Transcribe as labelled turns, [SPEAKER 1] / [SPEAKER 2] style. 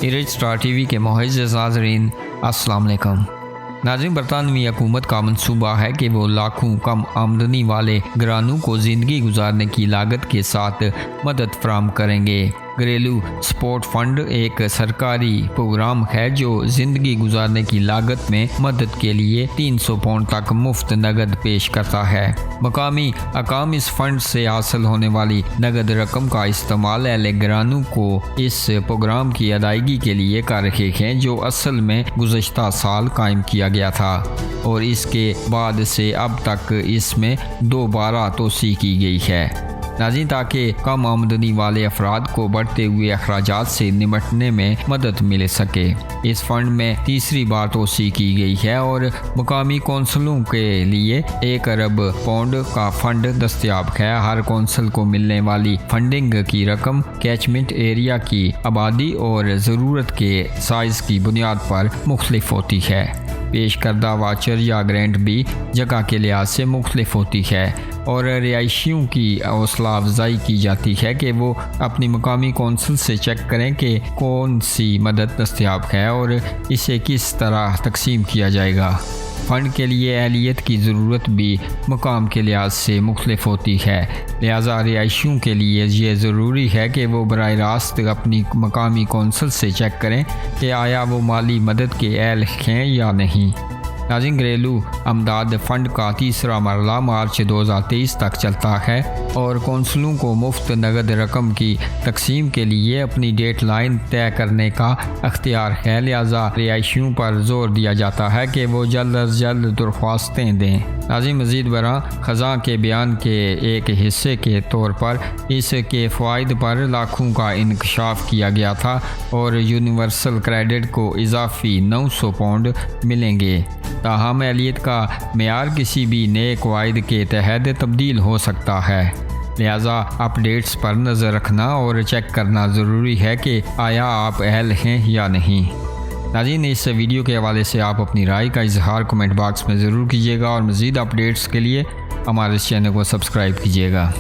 [SPEAKER 1] Erase star TV के मुअज़्ज़ज़ नाज़रीन अस्सलाम वालेकुम। नाज़रीन, बरतानवी हुकूमत का मंसूबा है कि वो लाखों कम आमदनी वाले घरानों को ज़िंदगी गुजारने की लागत के साथ मदद फराहम करेंगे। घरेलू सपोर्ट फंड एक सरकारी प्रोग्राम है जो ज़िंदगी गुजारने की लागत में मदद के लिए 300 पाउंड तक मुफ्त नकद पेश करता है। मकामी अकाम इस फंड से हासिल होने वाली नकद रकम का इस्तेमाल अहले घरानों को इस प्रोग्राम की अदायगी के लिए कर रहे हैं, जो असल में गुज़श्ता साल कायम किया गया था और इसके बाद से अब तक इसमें दोबारा तोसी की गई है। नाज़रीन, ताकि कम आमदनी वाले अफराद को बढ़ते हुए अखराजात से निपटने में मदद मिल सके। इस फंड में तीसरी बार तोसी की गई है और मुकामी कौंसलों के लिए 1 अरब पाउंड का फंड दस्तयाब है। हर कौंसल को मिलने वाली फंडिंग की रकम कैचमेंट एरिया की आबादी और ज़रूरत के साइज़ की बुनियाद पर मुख्तलिफ होती है। पेश करदा वाचर या ग्रांट भी जगह के लिहाज से मुख्तलिफ होती है और रिहायशियों की हौसला अफजाई की जाती है कि वो अपनी मकामी कौंसिल से चेक करें कि कौन सी मदद दस्तयाब है और इसे किस तरह तकसीम किया जाएगा। फ़ंड के लिए अहलियत की ज़रूरत भी मकाम के लिहाज से मुख्तलिफ होती है, लिहाजा रिहायशियों के लिए ये ज़रूरी है कि वो बराह रास्त अपनी मकामी कौंसिल से चेक करें कि आया वो माली मदद के अहल हैं या नहीं। नाज़रीन, घरेलू अमदाद फ़ंड का तीसरा मरला मार्च 2023 तक चलता है और कौंसलों को मुफ्त नकद रकम की तकसीम के लिए अपनी डेट लाइन तय करने का अख्तियार है। लिहाजा रिहायशियों पर जोर दिया जाता है कि वो जल्द अज जल्द दरख्वास्तें दें। नाज़रीन, मज़ीद बरा ख़ज़ा के बयान के एक हिस्से के तौर पर इसके फ़वाइद पर लाखों का इंकशाफ किया गया था और यूनिवर्सल क्रेडिट को इजाफी 900 पाउंड मिलेंगे। ताहम अहलियत का मेयार किसी भी नए कवायद के तहत तब्दील हो सकता है, लिहाजा अपडेट्स पर नज़र रखना और चेक करना ज़रूरी है कि आया आप अहल हैं या नहीं। नाज़रीन, इस वीडियो के हवाले से आप अपनी राय का इजहार कमेंट बॉक्स में ज़रूर कीजिएगा और मज़ीद अपडेट्स के लिए हमारे इस चैनल को सब्सक्राइब कीजिएगा।